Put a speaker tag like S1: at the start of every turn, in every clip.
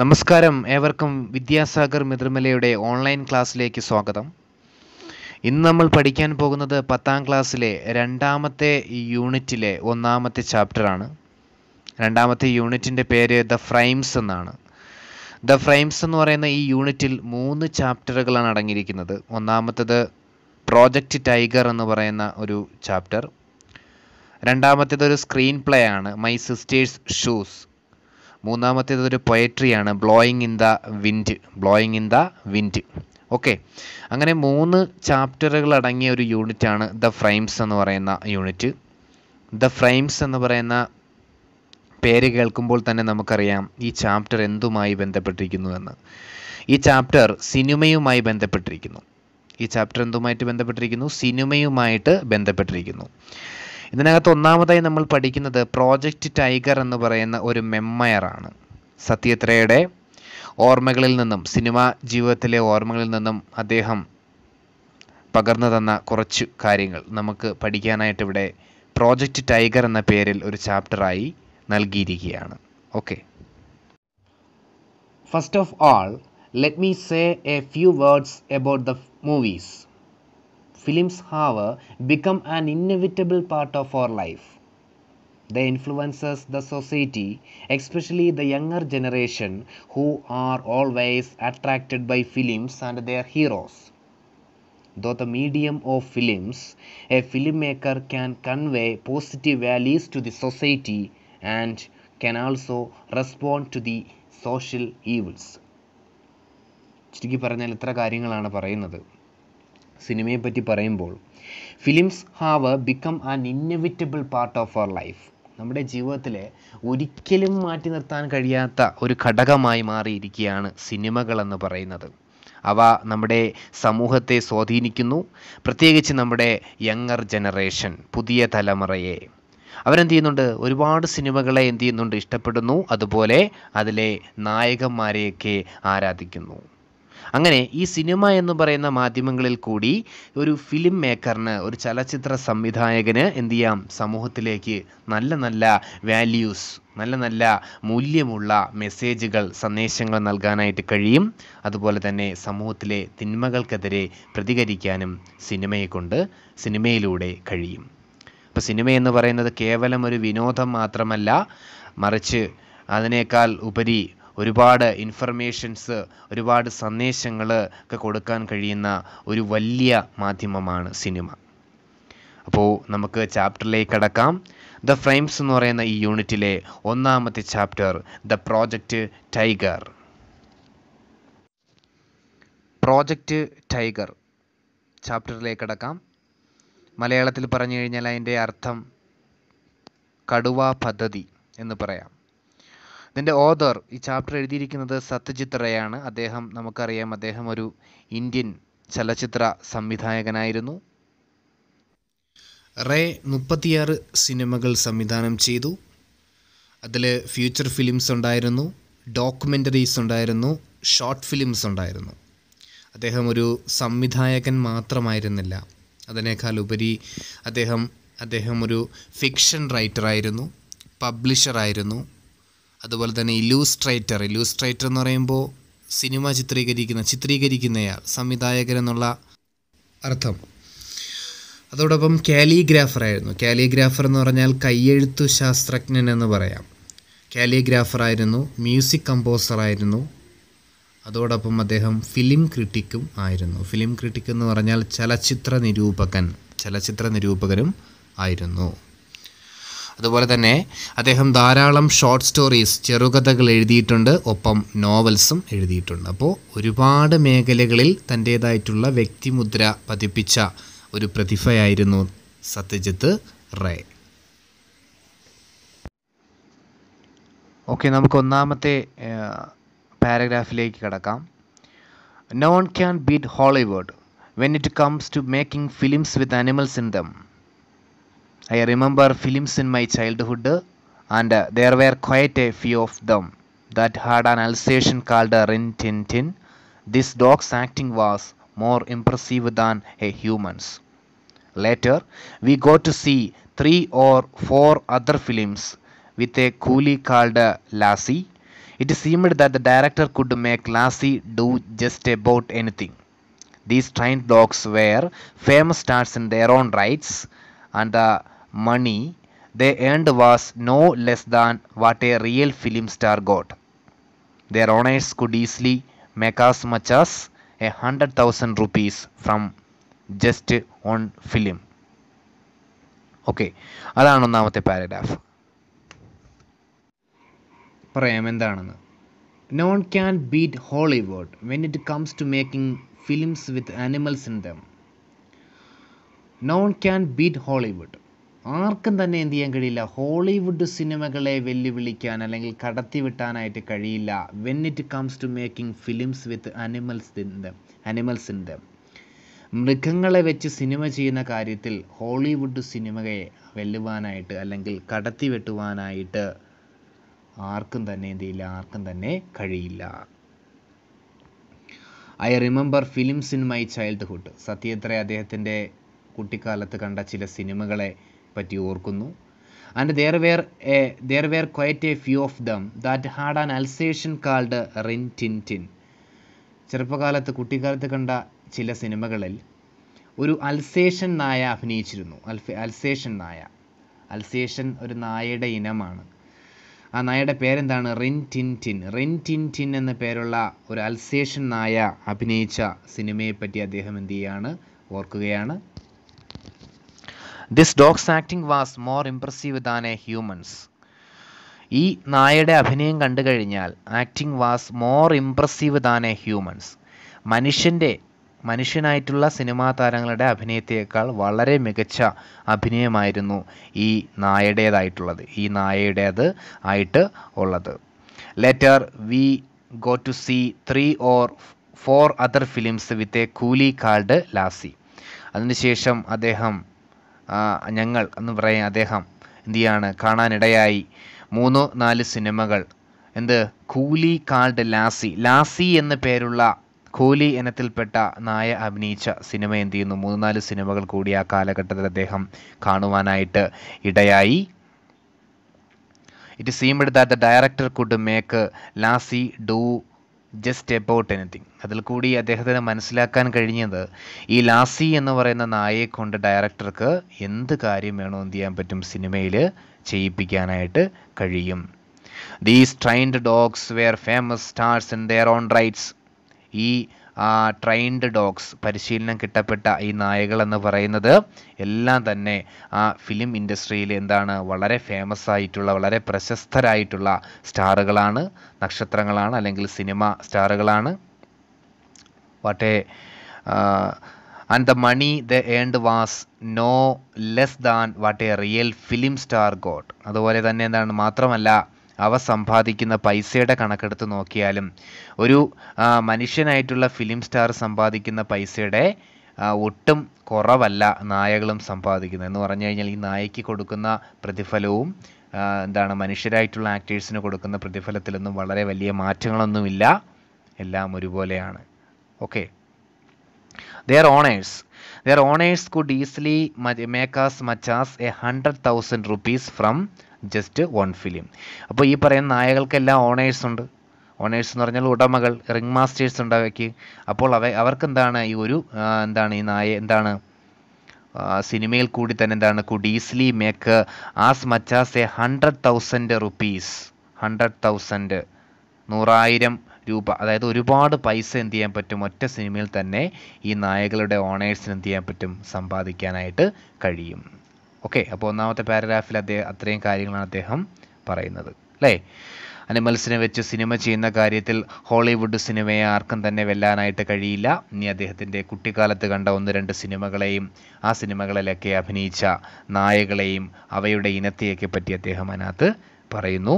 S1: നമസ്കാരം, ഏവർക്കും വിദ്യാസാഗർ മിത്രമലയുടെ ഓൺലൈൻ ക്ലാസ്സിലേക്ക് സ്വാഗതം. ഇന്ന് നമ്മൾ പഠിക്കാൻ പോകുന്നത് 10ാം ക്ലാസ്സിലെ രണ്ടാമത്തെ യൂണിറ്റിലെ ഒന്നാമത്തെ ചാപ്റ്ററാണ്. രണ്ടാമത്തെ യൂണിറ്റിൻ്റെ പേര് ദ ഫ്രെയിംസ് എന്നാണ്. ദ ഫ്രെയിംസ് എന്ന് പറയുന്ന ഈ യൂണിറ്റിൽ 3 ചാപ്റ്ററുകളാണ് അടങ്ങിയിരിക്കുന്നത്. ഒന്നാമത്തേത് പ്രോജക്റ്റ് ടൈഗർ എന്ന് പറയുന്ന ഒരു ചാപ്റ്റർ. രണ്ടാമത്തേത് ഒരു സ്ക്രീൻ പ്ലേ ആണ്, മൈ സിസ്റ്റേഴ്സ് ഷൂസ്. മൂന്നാമത്തേത് ഒരു പൊയട്രിയാണ്, blowing in the wind. Okay, അങ്ങനെ 3 ചാപ്റ്ററുകൾ അടങ്ങിയ ഒരു യൂണിറ്റാണ് ദ ഫ്രെയിംസ് എന്ന് പറയുന്ന യൂണിറ്റ്. ദ ഫ്രെയിംസ് എന്ന് പറയുന്ന പേര് കേൾക്കുമ്പോൾ തന്നെ നമുക്കറിയാം ഈ ചാപ്റ്റർ എന്തുമായി ബന്ധപ്പെട്ടിരിക്കുന്നു എന്ന്. ഈ ചാപ്റ്റർ സിനിമയുമായി ബന്ധപ്പെട്ടിരിക്കുന്നു. സിനിമയുമായിട്ട് ബന്ധപ്പെട്ടിരിക്കുന്നു. ഇതിനകത്ത് ഒന്നാമതായി നമ്മൾ പഠിക്കുന്നത് പ്രോജക്റ്റ് ടൈഗർ എന്ന് പറയുന്ന ഒരു മെമ്മയറാണ്. സത്യത്രയുടെ ഓർമ്മകളിൽ നിന്നും, സിനിമാ ജീവിതത്തിലെ ഓർമ്മകളിൽ നിന്നും അദ്ദേഹം പകർന്നു തന്ന കുറച്ച് കാര്യങ്ങൾ നമുക്ക് പഠിക്കാനായിട്ട് ഇവിടെ പ്രോജക്റ്റ് ടൈഗർ എന്ന പേരിൽ ഒരു ചാപ്റ്ററായി നൽകിയിരിക്കുകയാണ്. Okay, first of all let me say A few words about the movies. Films have become an inevitable part of our life. They influences the society, especially the younger generation who are always attracted by films and their heroes. Though the medium of films, a filmmaker can convey positive values to the society and can also respond to the social evils. ചുരുക്കി പറഞ്ഞാൽ ഇത്ര കാര്യങ്ങളാണ് പറയുന്നത്. സിനിമയെ പറ്റി പറയുമ്പോൾ films have become an inevitable part of our life. നമ്മുടെ ജീവിതത്തിലെ ഒരിക്കലും മാറ്റി നിർത്താൻ കഴിയാത്ത ഒരു ഘടകമായി മാറിയിരിക്കുകയാണ് സിനിമകൾ എന്ന് പറയുന്നത്. അവ നമ്മുടെ സമൂഹത്തെ സ്വാധീനിക്കുന്നു, പ്രത്യേകിച്ച് നമ്മുടെ യങ്ങർ ജനറേഷൻ, പുതിയ തലമുറയെ. അവരെന്ത് ചെയ്യുന്നുണ്ട്? ഒരുപാട് സിനിമകളെ ഇഷ്ടപ്പെടുന്നു, അതുപോലെ അതിലെ നായകന്മാരെയൊക്കെ ആരാധിക്കുന്നു. അങ്ങനെ ഈ സിനിമ എന്ന് പറയുന്ന മാധ്യമങ്ങളിൽ കൂടി ഒരു ഫിലിം മേക്കറിന്, ഒരു ചലച്ചിത്ര സംവിധായകന് സമൂഹത്തിലേക്ക് നല്ല നല്ല വാല്യൂസ്, നല്ല മൂല്യമുള്ള മെസ്സേജുകൾ, സന്ദേശങ്ങൾ നൽകാനായിട്ട് കഴിയും. അതുപോലെ തന്നെ സമൂഹത്തിലെ തിന്മകൾക്കെതിരെ പ്രതികരിക്കാനും സിനിമയിലൂടെ കഴിയും. അപ്പോൾ സിനിമ എന്ന് പറയുന്നത് കേവലം ഒരു വിനോദം മാത്രമല്ല, മറിച്ച് അതിനേക്കാൾ ഉപരി ഒരുപാട് ഇൻഫർമേഷൻസ്, ഒരുപാട് സന്ദേശങ്ങൾ ഒക്കെ കൊടുക്കാൻ കഴിയുന്ന ഒരു വലിയ മാധ്യമമാണ് സിനിമ. അപ്പോൾ നമുക്ക് ചാപ്റ്ററിലേക്ക് കടക്കാം. ദ ഫ്രെയിംസ് എന്ന് പറയുന്ന ഈ യൂണിറ്റിലെ ഒന്നാമത്തെ chapter the project tiger. Project tiger ചാപ്റ്ററിലേക്ക് കടക്കാം. മലയാളത്തിൽ പറഞ്ഞു കഴിഞ്ഞാൽ അതിൻ്റെ അർത്ഥം കടുവാ പദ്ധതി എന്ന് പറയാം. ഇതിൻ്റെ ഓഥർ, ഈ ചാപ്റ്റർ എഴുതിയിരിക്കുന്നത് സത്യജിത്ത് റേയാണ്. നമുക്കറിയാം, അദ്ദേഹം ഒരു ഇന്ത്യൻ ചലച്ചിത്ര സംവിധായകനായിരുന്നു. റേ 36 സിനിമകൾ സംവിധാനം ചെയ്തു. അതിൽ ഫ്യൂച്ചർ ഫിലിംസ് ഉണ്ടായിരുന്നു, ഡോക്യുമെൻ്ററീസ് ഉണ്ടായിരുന്നു, ഷോർട്ട് ഫിലിംസ് ഉണ്ടായിരുന്നു. അദ്ദേഹം ഒരു സംവിധായകൻ മാത്രമായിരുന്നില്ല, അതിനേക്കാൾ ഉപരി അദ്ദേഹം ഒരു ഫിക്ഷൻ റൈറ്ററായിരുന്നു, പബ്ലിഷറായിരുന്നു, അതുപോലെ തന്നെ ഇല്ലൂസ്ട്രേറ്റർ എന്ന് പറയുമ്പോൾ സിനിമ ചിത്രീകരിക്കുന്നയാൾ, സംവിധായകൻ എന്നുള്ള അർത്ഥം. അതോടൊപ്പം കാലിഗ്രാഫറായിരുന്നു. കാലിഗ്രാഫർ എന്ന് പറഞ്ഞാൽ കയ്യെഴുത്തു ശാസ്ത്രജ്ഞൻ എന്ന് പറയാം. കാലിഗ്രാഫറായിരുന്നു, മ്യൂസിക് കമ്പോസറായിരുന്നു. അതോടൊപ്പം അദ്ദേഹം ഫിലിം ക്രിട്ടിക്കും ആയിരുന്നു. ഫിലിം ക്രിട്ടിക് എന്ന് പറഞ്ഞാൽ ചലച്ചിത്ര നിരൂപകനും ആയിരുന്നു. അതുപോലെ തന്നെ അദ്ദേഹം ധാരാളം ഷോർട്ട് സ്റ്റോറീസ്, ചെറുകഥകൾ എഴുതിയിട്ടുണ്ട്, ഒപ്പം നോവൽസും എഴുതിയിട്ടുണ്ട്. അപ്പോൾ ഒരുപാട് മേഖലകളിൽ തൻ്റേതായിട്ടുള്ള വ്യക്തിമുദ്ര പതിപ്പിച്ച ഒരു പ്രതിഭയായിരുന്നു സത്യജിത്ത് റേ. ഓക്കെ, നമുക്ക് ഒന്നാമത്തെ പാരഗ്രാഫിലേക്ക് കടക്കാം. No one can beat Hollywood when it comes to making films with animals in them. I remember films in my childhood, and there were quite a few of them that had an Alsatian called Rin Tin Tin. This dog's acting was more impressive than a human's. Later, we got to see 3 or 4 other films with a coolie called Lassie. It seemed that the director could make Lassie do just about anything. These trained dogs were famous stars in their own rights, and the money they earned was no less than what a real film star got. Their owners could easily make as much as 100,000 rupees from just on film. Okay, അതാണ് ഒന്നാമത്തെ paragraph. പറയാം എന്താണെന്ന്. No one can beat Hollywood when it comes to making films with animals in them. No one can beat Hollywood. ആർക്കും തന്നെ എന്ത് ചെയ്യാൻ കഴിയില്ല, Hollywood സിനിമകളെ വെല്ലുവിളിക്കാൻ അല്ലെങ്കിൽ കടത്തിവിട്ടാനായിട്ട് കഴിയില്ല. When it comes to making films with animals in them. മൃഗങ്ങളെ വെച്ച് സിനിമ ചെയ്യുന്ന കാര്യത്തിൽ ഹോളിവുഡ് സിനിമയെ വെല്ലുവാനായിട്ട് അല്ലെങ്കിൽ കടത്തിവെട്ടുവാനായിട്ട് ആർക്കും തന്നെ എന്ത് ചെയ്യില്ല, ആർക്കും തന്നെ കഴിയില്ല. I remember films in my childhood. സത്യത്രേ അദ്ദേഹത്തിൻ്റെ കുട്ടിക്കാലത്ത് കണ്ട ചില സിനിമകളെ പറ്റി ഓർക്കുന്നു. And there were quite a few of them that had an Alsatian called Rin Tin Tin. ചെറുപ്പകാലത്ത് കുട്ടിക്കാലത്ത് കണ്ട ചില സിനിമകളിൽ ഒരു അൽസേഷ്യൻ നായ അഭിനയിച്ചിരുന്നു. അൽസേഷ്യൻ ഒരു നായയുടെ ഇനമാണ്. ആ നായയുടെ പേരെന്താണ്? Rin tin tin. Rin tin tin എന്ന പേരുള്ള ഒരു അൽസേഷ്യൻ നായ അഭിനയിച്ച സിനിമയെപ്പറ്റി അദ്ദേഹം എന്ത് ചെയ്യാണ്, ഓർക്കുകയാണ്. This dogs acting was more impressive than a humans. ഈ നായയുടെ അഭിനയം കണ്ടു കഴിഞ്ഞാൽ acting was more impressive than a humans. മനുഷ്യനായിട്ടുള്ള സിനിമാ താരങ്ങളുടെ അഭിനയത്തേക്കാൾ വളരെ മികച്ച അഭിനയമായിരുന്നു ഈ നായയുടേത് ആയിട്ട് ഉള്ളത്. Later we go to see 3 or 4 other films with a collie called Lassie. അതിനുശേഷം അദ്ദേഹം എന്ത് ചെയ്യാണ്, കാണാനിടയായി 3-4 സിനിമകൾ. കൂലി കാൾഡ് ലാസി എന്ന പേരുള്ള കൂലി ഇനത്തിൽപ്പെട്ട നായ അഭിനയിച്ച സിനിമ എന്ത് ചെയ്യുന്നു, 3-4 സിനിമകൾ കൂടി ആ കാലഘട്ടത്തിൽ അദ്ദേഹം കാണുവാനായിട്ട് ഇടയായി. It seemed that the director could make lassi do just about anything. അതിൽ കൂടി അദ്ദേഹത്തിന് മനസ്സിലാക്കാൻ കഴിഞ്ഞത് ഈ ലാസി എന്ന് പറയുന്ന നായയെ കൊണ്ട് ഡയറക്ടർക്ക് എന്ത് കാര്യം വേണോ എന്ത് ചെയ്യാൻ പറ്റും, സിനിമയിൽ ചെയ്യിപ്പിക്കാനായിട്ട് കഴിയും. These trained dogs were famous stars in their own rights. ഈ ട്രെയിൻഡ് ഡോഗ്സ്, പരിശീലനം കിട്ടപ്പെട്ട ഈ നായകൾ എന്ന് പറയുന്നത് എല്ലാം തന്നെ ആ ഫിലിം ഇൻഡസ്ട്രിയിൽ വളരെ ഫേമസ് ആയിട്ടുള്ള, വളരെ പ്രശസ്തരായിട്ടുള്ള സ്റ്റാറുകളാണ്, നക്ഷത്രങ്ങളാണ്, അല്ലെങ്കിൽ സിനിമ സ്റ്റാറുകളാണ്. And the money they earned was no less than what a real film star got. അതുപോലെ തന്നെ മാത്രമല്ല, അവ സമ്പാദിക്കുന്ന പൈസയുടെ കണക്കെടുത്ത് നോക്കിയാലും ഒരു മനുഷ്യനായിട്ടുള്ള ഫിലിം സ്റ്റാർ സമ്പാദിക്കുന്ന പൈസയുടെ ഒട്ടും കുറവല്ല നായകളും സമ്പാദിക്കുന്നത്. എന്ന് പറഞ്ഞു കഴിഞ്ഞാൽ ഈ നായയ്ക്ക് കൊടുക്കുന്ന പ്രതിഫലവും മനുഷ്യരായിട്ടുള്ള ആക്ടേഴ്സിന് കൊടുക്കുന്ന പ്രതിഫലത്തിലൊന്നും വളരെ വലിയ മാറ്റങ്ങളൊന്നുമില്ല, എല്ലാം ഒരുപോലെയാണ്. Okay. Their owners could easily make as much as 100,000 rupees from just one film. അപ്പോൾ ഈ പറയുന്ന നായകൾക്കെല്ലാം ഓണേഴ്സ് ഉണ്ട്. ഓണേഴ്സ് എന്ന് പറഞ്ഞാൽ ഉടമകൾ, റിംഗ് മാസ്റ്റേഴ്സ് ഉണ്ട് അവയ്ക്ക്. അപ്പോൾ അവർക്ക് ഈ ഒരു ഈ നായ സിനിമയിൽ കൂടി തന്നെ could easily make as much as 100,000 rupees. 100,000 100,000 രൂപ, അതായത് ഒരുപാട് പൈസ എന്ത് ചെയ്യാൻ പറ്റും, ഒറ്റ സിനിമയിൽ തന്നെ ഈ നായകളുടെ ഓണേഴ്സിന് എന്ത് ചെയ്യാൻ പറ്റും, സമ്പാദിക്കാനായിട്ട് കഴിയും. ഓക്കെ. അപ്പോൾ ഒന്നാമത്തെ പാരഗ്രാഫിൽ അത്രയും കാര്യങ്ങളാണ് അദ്ദേഹം പറയുന്നത്, അല്ലേ? അനിമൽസിനെ വെച്ച് സിനിമ ചെയ്യുന്ന കാര്യത്തിൽ ഹോളിവുഡ് സിനിമയെ ആർക്കും തന്നെ വെല്ലാനായിട്ട് കഴിയില്ല. ഇനി അദ്ദേഹത്തിൻ്റെ കുട്ടിക്കാലത്ത് കണ്ട 1-2 സിനിമകളെയും ആ സിനിമകളിലൊക്കെ അഭിനയിച്ച നായകളെയും അവയുടെ ഇനത്തെയൊക്കെ പറ്റി അദ്ദേഹം അതിനകത്ത് പറയുന്നു.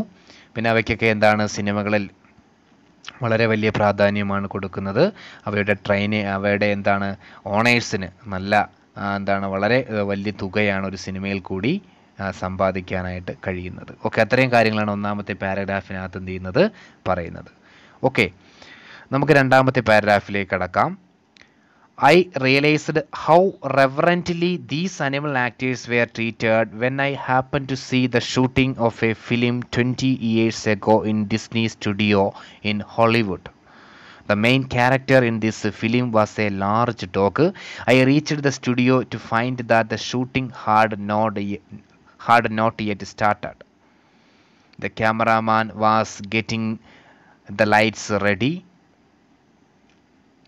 S1: പിന്നെ അവയ്ക്കൊക്കെ സിനിമകളിൽ വളരെ വലിയ പ്രാധാന്യമാണ് കൊടുക്കുന്നത്. അവയുടെ ഓണേഴ്സിന് നല്ല വളരെ വലിയ തുകയാണ് ഒരു സിനിമയിൽ കൂടി സമ്പാദിക്കാനായിട്ട് കഴിയുന്നത്. ഓക്കെ, അത്രയും കാര്യങ്ങളാണ് ഒന്നാമത്തെ പാരഗ്രാഫിനകത്ത് എന്ത് ചെയ്യുന്നത്, പറയുന്നത്. ഓക്കെ, നമുക്ക് രണ്ടാമത്തെ പാരഗ്രാഫിലേക്ക് കടക്കാം. I realized how reverently these animal actors were treated when I happened to see the shooting of a film 20 years ago in Disney studio in Hollywood. The main character in this film was a large dog. I reached the studio to find that the shooting had not yet started. The cameraman was getting the lights ready.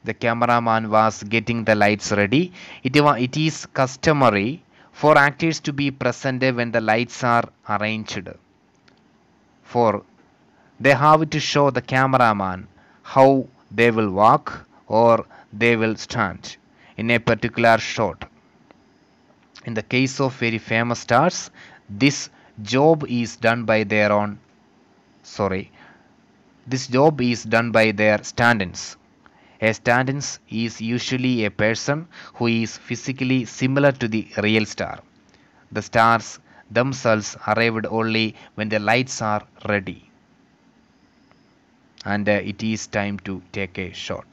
S1: The cameraman was getting the lights ready. It is customary for actors to be present when the lights are arranged. For they have to show the cameraman how they will walk or they will stand in a particular shot. In the case of very famous stars, this job is done by their own. Sorry, this job is done by their stand-ins. A stand-in is usually a person who is physically similar to the real star. The stars themselves arrived only when the lights are ready and it is time to take a shot.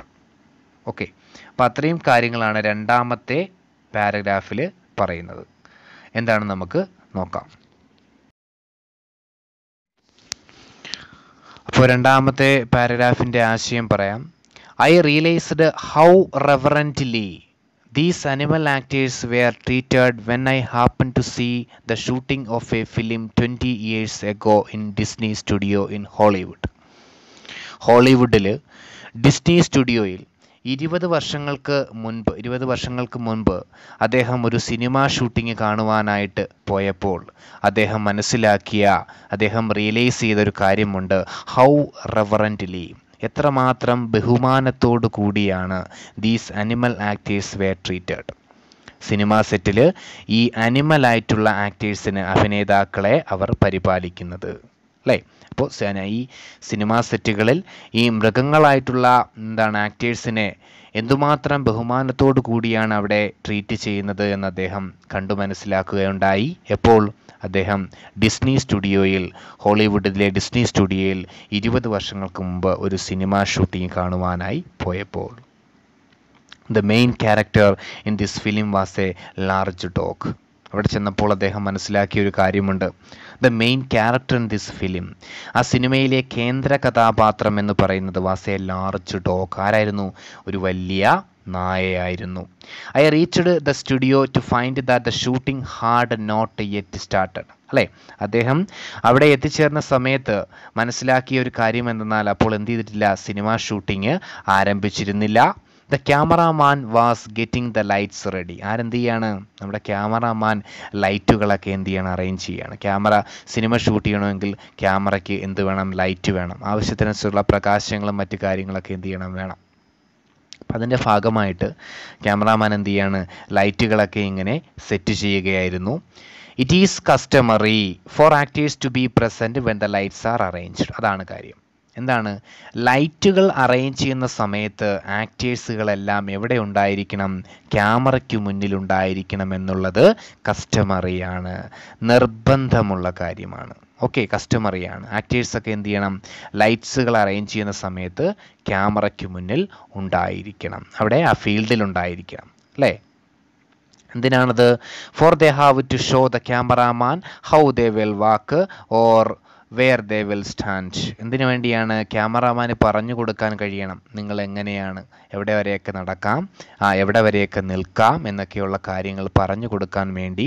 S1: Okay, അപ്പം അത്രയും കാര്യങ്ങളാണ് രണ്ടാമത്തെ പാരഗ്രാഫിൽ പറയുന്നത്. എന്താണ് നമുക്ക് നോക്കാം. അപ്പോൾ രണ്ടാമത്തെ പാരഗ്രാഫിൻ്റെ ആശയം പറയാം. I realized how reverently these animal actors were treated when I happened to see the shooting of a film 20 years ago in Disney studio in Hollywood. ഹോളിവുഡിൽ ഡിസ്നി സ്റ്റുഡിയോയിൽ 20 വർഷങ്ങൾക്ക് മുൻപ് അദ്ദേഹം ഒരു സിനിമ ഷൂട്ടിംഗ് കാണുവാനായിട്ട് പോയപ്പോൾ അദ്ദേഹം റിയലൈസ് ചെയ്തൊരു കാര്യമുണ്ട്. ഹൗ റെവറൻ്റ്ലി, എത്രമാത്രം ബഹുമാനത്തോടു കൂടിയാണ് these animal actors were treated. Cinema സെറ്റിൽ ഈ അനിമലായിട്ടുള്ള ആക്ടേഴ്സിന്, അഭിനേതാക്കളെ അവർ പരിപാലിക്കുന്നത്, അല്ലേ? അപ്പോൾ ഈ സിനിമാ സെറ്റുകളിൽ ഈ മൃഗങ്ങളായിട്ടുള്ള ആക്ടേഴ്സിനെ എന്തുമാത്രം ബഹുമാനത്തോടു കൂടിയാണ് അവിടെ ട്രീറ്റ് ചെയ്യുന്നത് എന്ന് അദ്ദേഹം കണ്ടു മനസ്സിലാക്കുകയുണ്ടായി. എപ്പോൾ അദ്ദേഹം ഹോളിവുഡിലെ ഡിസ്നി സ്റ്റുഡിയോയിൽ 20 വർഷങ്ങൾക്ക് മുമ്പ് ഒരു സിനിമ ഷൂട്ടിംഗ് കാണുവാനായി പോയപ്പോൾ. The main character in this film was A large dog. അവിടെ ചെന്നപ്പോൾ അദ്ദേഹം മനസ്സിലാക്കിയ ഒരു കാര്യമുണ്ട്. The main character in this film, ആ സിനിമയിലെ കേന്ദ്ര കഥാപാത്രം എന്ന് പറയുന്നത് വാസ് എ ലാർജ് ഡോഗ്. ആരായിരുന്നു? ഒരു വലിയ നായയായിരുന്നു. I reached the studio to find that the shooting had not yet started. അല്ലേ, അദ്ദേഹം അവിടെ എത്തിച്ചേർന്ന സമയത്ത് മനസ്സിലാക്കിയ ഒരു കാര്യം എന്തെന്നാൽ അപ്പോൾ എന്ത് ചെയ്തിട്ടില്ല, സിനിമ ഷൂട്ടിങ് ആരംഭിച്ചിരുന്നില്ല. The cameraman was getting the lights ready. ആരെന്ത് ചെയ്യാണ്? നമ്മുടെ ക്യാമറാമാൻ ലൈറ്റുകളൊക്കെ എന്ത് ചെയ്യണം, അറേഞ്ച് ചെയ്യാണ്. സിനിമ ഷൂട്ട് ചെയ്യണമെങ്കിൽ ക്യാമറയ്ക്ക് എന്ത് വേണം? ലൈറ്റ് വേണം. ആവശ്യത്തിനനുസരിച്ചുള്ള പ്രകാശങ്ങളും മറ്റു കാര്യങ്ങളൊക്കെ എന്ത് ചെയ്യണം, വേണം. അപ്പം അതിൻ്റെ ഭാഗമായിട്ട് ക്യാമറാമാൻ എന്ത് ചെയ്യാണ്, ലൈറ്റുകളൊക്കെ ഇങ്ങനെ സെറ്റ് ചെയ്യുകയായിരുന്നു. It is customary for actors to be present when the lights are arranged. അതാണ് കാര്യം. എന്താണ്? ലൈറ്റുകൾ അറേഞ്ച് ചെയ്യുന്ന സമയത്ത് ആക്ടേഴ്സുകളെല്ലാം എവിടെ ഉണ്ടായിരിക്കണം? ക്യാമറയ്ക്ക് മുന്നിലുണ്ടായിരിക്കണം എന്നുള്ളത് കസ്റ്റമറിയാണ്, നിർബന്ധമുള്ള കാര്യമാണ്. ഓക്കെ, കസ്റ്റമറിയാണ്. ആക്ടേഴ്സൊക്കെ എന്ത് ചെയ്യണം? ലൈറ്റ്സുകൾ അറേഞ്ച് ചെയ്യുന്ന സമയത്ത് ക്യാമറയ്ക്ക് മുന്നിൽ ഉണ്ടായിരിക്കണം, അവിടെ ആ ഫീൽഡിൽ ഉണ്ടായിരിക്കണം, അല്ലേ? എന്തിനാണത്? For they have to show the cameraman how they will walk or where they will stand. എന്തിനു വേണ്ടിയാണ്? ക്യാമറാമാന് പറഞ്ഞു കൊടുക്കാൻ കഴിയണം, നിങ്ങൾ എങ്ങനെയാണ്, എവിടെ വരെയൊക്കെ നടക്കാം, എവിടെ വരെയൊക്കെ നിൽക്കാം എന്നൊക്കെയുള്ള കാര്യങ്ങൾ പറഞ്ഞു കൊടുക്കാൻ വേണ്ടി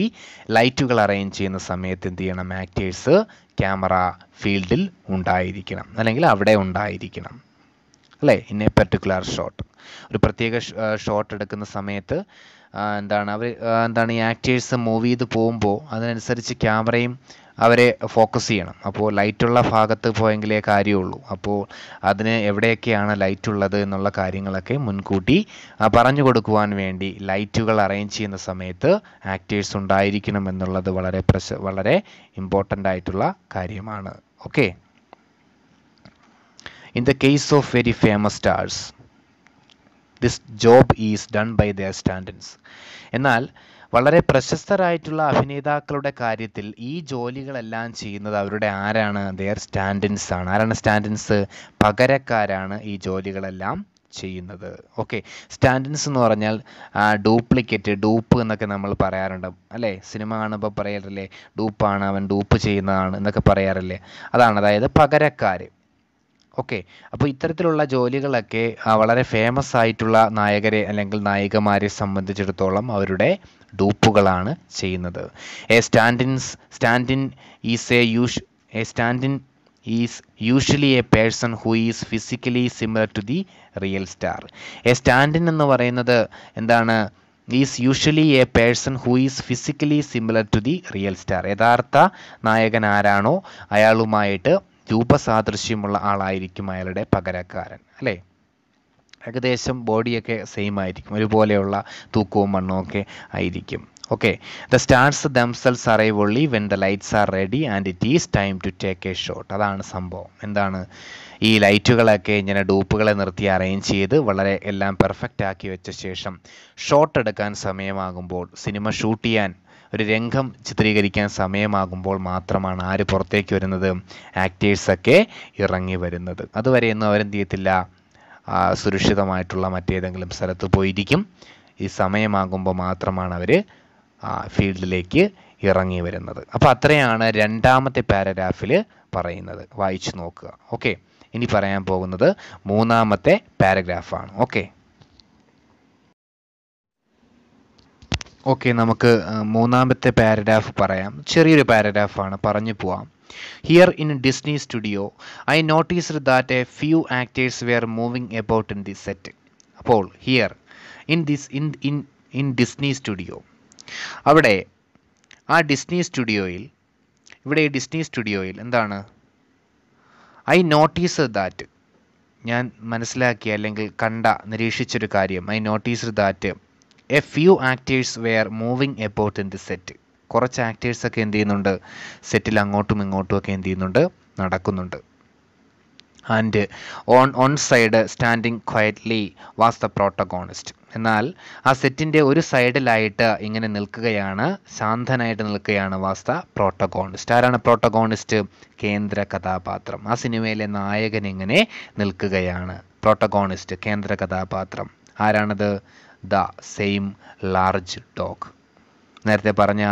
S1: ലൈറ്റുകൾ അറേഞ്ച് ചെയ്യുന്ന സമയത്ത് എന്ത് ചെയ്യണം? ആക്ടേഴ്സ് ക്യാമറ ഫീൽഡിൽ ഉണ്ടായിരിക്കണം, അല്ലെങ്കിൽ അവിടെ ഉണ്ടായിരിക്കണം, അല്ലേ? ഇൻ എ പെർട്ടിക്കുലർ ഷോട്ട്, ഒരു പ്രത്യേക ഷോട്ട് എടുക്കുന്ന സമയത്ത് ഈ ആക്ടേഴ്സ് മൂവ് ചെയ്ത് പോകുമ്പോൾ അതിനനുസരിച്ച് ക്യാമറയും അവരെ ഫോക്കസ് ചെയ്യണം. അപ്പോൾ ലൈറ്റുള്ള ഭാഗത്ത് പോയെങ്കിലേ കാര്യമുള്ളൂ. അപ്പോൾ അതിന് എവിടെയൊക്കെയാണ് ലൈറ്റ് ഉള്ളത് എന്നുള്ള കാര്യങ്ങളൊക്കെ മുൻകൂട്ടി പറഞ്ഞു കൊടുക്കുവാൻ വേണ്ടി ലൈറ്റുകൾ അറേഞ്ച് ചെയ്യുന്ന സമയത്ത് ആക്ടേഴ്സ് ഉണ്ടായിരിക്കണം എന്നുള്ളത് വളരെ ഇമ്പോർട്ടൻ്റ് ആയിട്ടുള്ള കാര്യമാണ്. Okay, in the case of very famous stars this job is done by their stand-ins. എന്നാൽ വളരെ പ്രശസ്തരായിട്ടുള്ള അഭിനേതാക്കളുടെ കാര്യത്തിൽ ഈ ജോലികളെല്ലാം ചെയ്യുന്നത് അവരുടെ ആരാണ്? ദെയർ സ്റ്റാൻഡിൻസ് ആണ്. ആരാണ് സ്റ്റാൻഡിൻസ്? പകരക്കാരാണ് ഈ ജോലികളെല്ലാം ചെയ്യുന്നത്. ഓക്കെ, സ്റ്റാൻഡിൻസ് എന്ന് പറഞ്ഞാൽ ഡ്യൂപ്ലിക്കേറ്റ്, ഡൂപ്പ് എന്നൊക്കെ നമ്മൾ പറയാറുണ്ട് അല്ലേ? സിനിമ കാണുമ്പോൾ പറയാറില്ലേ, ഡൂപ്പാണ് അവൻ, ഡൂപ്പ് ചെയ്യുന്നതാണ് എന്നൊക്കെ പറയാറില്ലേ? അതാണ്, അതായത് പകരക്കാർ. ഓക്കെ, അപ്പോൾ ഇത്തരത്തിലുള്ള ജോലികളൊക്കെ വളരെ ഫേമസ് ആയിട്ടുള്ള നായകരെ അല്ലെങ്കിൽ നായികമാരെ സംബന്ധിച്ചിടത്തോളം അവരുടെ ഡൂപ്പുകളാണ് ചെയ്യുന്നത്. Standing is usually a person who is physically similar to the real star. A stand-in എന്ന് പറയുന്നത് എന്താണ്? Is usually a person who is physically similar to the real star. യഥാർത്ഥ നായകൻ ആരാണോ അയാളുമായിട്ട് രൂപസാദൃശ്യമുള്ള ആളായിരിക്കും അയാളുടെ പകരക്കാരൻ, അല്ലേ? ഏകദേശം ബോഡിയൊക്കെ സെയിം ആയിരിക്കും, ഒരുപോലെയുള്ള തൂക്കവും മണ്ണും ഒക്കെ ആയിരിക്കും. Okay, the stars themselves arrive only when the lights are ready and it is time to take a shot. അതാണ് സംഭവം. എന്താണ് ഈ ലൈറ്റുകളൊക്കെ ഇങ്ങനെ ഡൂപ്പുകളെ നിർത്തി അറേഞ്ച് ചെയ്ത് വളരെ എല്ലാം പെർഫെക്റ്റ് ആക്കി വെച്ച ശേഷം ഷോട്ട് എടുക്കാൻ സമയമാകുമ്പോൾ, സിനിമ ഷൂട്ട് ചെയ്യാൻ, ഒരു രംഗം ചിത്രീകരിക്കാൻ സമയമാകുമ്പോൾ മാത്രമാണ് ആര് പുറത്തേക്ക് വരുന്നത്? ആക്ടേഴ്സൊക്കെ ഇറങ്ങി വരുന്നത്. അതുവരെയൊന്നും അവരെന്ത് ചെയ്യത്തില്ല, സുരക്ഷിതമായിട്ടുള്ള മറ്റേതെങ്കിലും സ്ഥലത്ത് പോയിരിക്കും. ഈ സമയമാകുമ്പോൾ മാത്രമാണ് അവർ ഫീൽഡിലേക്ക് ഇറങ്ങി വരുന്നത്. അപ്പോൾ അത്രയാണ് രണ്ടാമത്തെ പാരഗ്രാഫിൽ പറയുന്നത്. വായിച്ചു നോക്കുക. ഓക്കെ, ഇനി പറയാൻ പോകുന്നത് മൂന്നാമത്തെ പാരഗ്രാഫാണ്. ഓക്കെ, നമുക്ക് മൂന്നാമത്തെ പാരഗ്രാഫ് പറയാം. ചെറിയൊരു പാരഗ്രാഫാണ്, പറഞ്ഞു പോവാം. Here in Disney studio, I noticed that a few actors were moving about in the set. അപ്പോൾ here in Disney studio, അവിടെ ആ ഡിസ്നി സ്റ്റുഡിയോയിൽ, ഇവിടെ ഡിസ്നി സ്റ്റുഡിയോയിൽ എന്താണ്? ഐ നോട്ടീസ് ദാറ്റ്, ഞാൻ മനസ്സിലാക്കിയ അല്ലെങ്കിൽ നിരീക്ഷിച്ചൊരു കാര്യം. I notice that a few actors were moving about in the set. കുറച്ച് ആക്ടേഴ്സൊക്കെ എന്ത് ചെയ്യുന്നുണ്ട്? സെറ്റിൽ അങ്ങോട്ടും ഇങ്ങോട്ടും ഒക്കെ എന്ത് ചെയ്യുന്നുണ്ട്? നടക്കുന്നുണ്ട്. And on side standing quietly was the protagonist. എന്നാൽ ആ സെറ്റിൻ്റെ ഒരു സൈഡിലായിട്ട് ഇങ്ങനെ നിൽക്കുകയാണ്, ശാന്തനായിട്ട് നിൽക്കുകയാണ് വാസ് ദ പ്രോട്ടഗോണിസ്റ്റ്. ആരാണ് പ്രോട്ടഗോണിസ്റ്റ്? കേന്ദ്ര കഥാപാത്രം. ആ സിനിമയിലെ നായകൻ ഇങ്ങനെ നിൽക്കുകയാണ്. പ്രോട്ടഗോണിസ്റ്റ്, കേന്ദ്ര കഥാപാത്രം. ആരാണത്? The same large dog. നേരത്തെ പറഞ്ഞ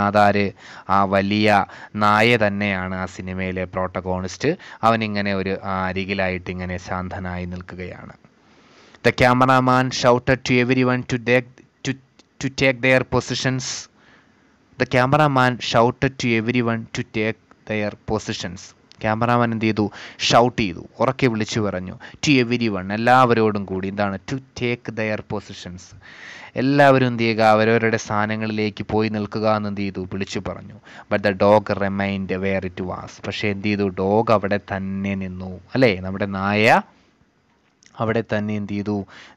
S1: ആ വലിയ നായ തന്നെയാണ് ആ സിനിമയിലെ പ്രോട്ടഗോണിസ്റ്റ്. അവനിങ്ങനെ ഒരു അരികിലായിട്ട് ഇങ്ങനെ ശാന്തനായി നിൽക്കുകയാണ്. The cameraman shouted to everyone to take their positions. The cameraman shouted to everyone to take their positions. Cameraman എന്ത് ചെയ്തു? ഷൗട്ട് ചെയ്തു, ഉറക്കെ വിളിച്ചു പറഞ്ഞു. ടു എവരി വൺ, എല്ലാവരോടും കൂടി. എന്താണ്? To take their positions. എല്ലാവരും എന്ത് ചെയ്യുക? അവരവരുടെ സ്ഥാനങ്ങളിലേക്ക് പോയി നിൽക്കുക എന്ന് എന്ത് ചെയ്തു? വിളിച്ചു പറഞ്ഞു. But the dog remained where it was. പക്ഷേ എന്ത് ചെയ്തു? ഡോഗ് അവിടെ തന്നെ നിന്നു, അല്ലേ? നമ്മുടെ നായ അവിടെ തന്നെ എന്ത് ചെയ്തു?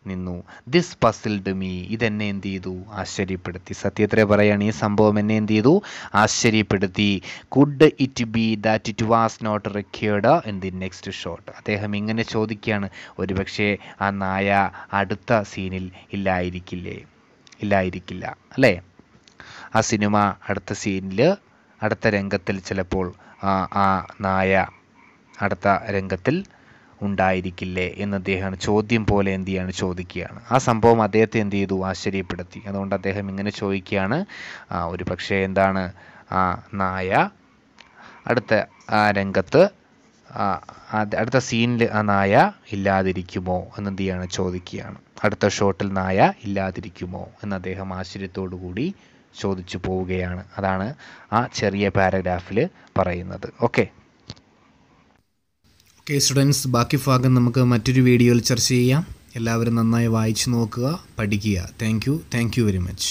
S1: നിന്നു. ദിസ് പസിൽഡ് മീ, ഇതെന്നെ എന്ത് ചെയ്തു? ആശ്ചര്യപ്പെടുത്തി. സത്യത്തിലെ പറയാണ്, ഈ സംഭവം എന്നെ എന്ത് ചെയ്തു? ആശ്ചര്യപ്പെടുത്തി. Could it be that it was not required in the next shot. അദ്ദേഹം ഇങ്ങനെ ചോദിക്കുകയാണ്, ഒരുപക്ഷെ ആ നായ അടുത്ത സീനിൽ ഇല്ലായിരിക്കില്ല, അല്ലേ? ആ സിനിമ അടുത്ത സീനിൽ, അടുത്ത രംഗത്തിൽ ചിലപ്പോൾ ആ നായ അടുത്ത രംഗത്തിൽ ഉണ്ടായിരിക്കില്ലേ എന്ന് അദ്ദേഹം ചോദ്യം പോലെ എന്ത് ചെയ്യാണ്? ചോദിക്കുകയാണ്. ആ സംഭവം അദ്ദേഹത്തെ എന്ത് ചെയ്തു? ആശ്ചര്യപ്പെടുത്തി. അതുകൊണ്ട് അദ്ദേഹം ഇങ്ങനെ ചോദിക്കുകയാണ്, ഒരു പക്ഷേ എന്താണ്, ആ നായ അടുത്ത രംഗത്ത്, അടുത്ത സീനിൽ ആ നായ ഇല്ലാതിരിക്കുമോ എന്നെന്ത് ചെയ്യാണ്? ചോദിക്കുകയാണ്. അടുത്ത ഷോട്ടിൽ നായ ഇല്ലാതിരിക്കുമോ എന്ന് അദ്ദേഹം ആശ്ചര്യത്തോടു കൂടി ചോദിച്ചു പോവുകയാണ്. അതാണ് ആ ചെറിയ പാരഗ്രാഫിൽ പറയുന്നത്. ഓക്കെ സ്റ്റുഡൻസ്, ബാക്കി ഭാഗം നമുക്ക് മറ്റൊരു വീഡിയോയിൽ ചർച്ച ചെയ്യാം. എല്ലാവരും നന്നായി വായിച്ചു നോക്കുക, പഠിക്കുക. Thank you very much.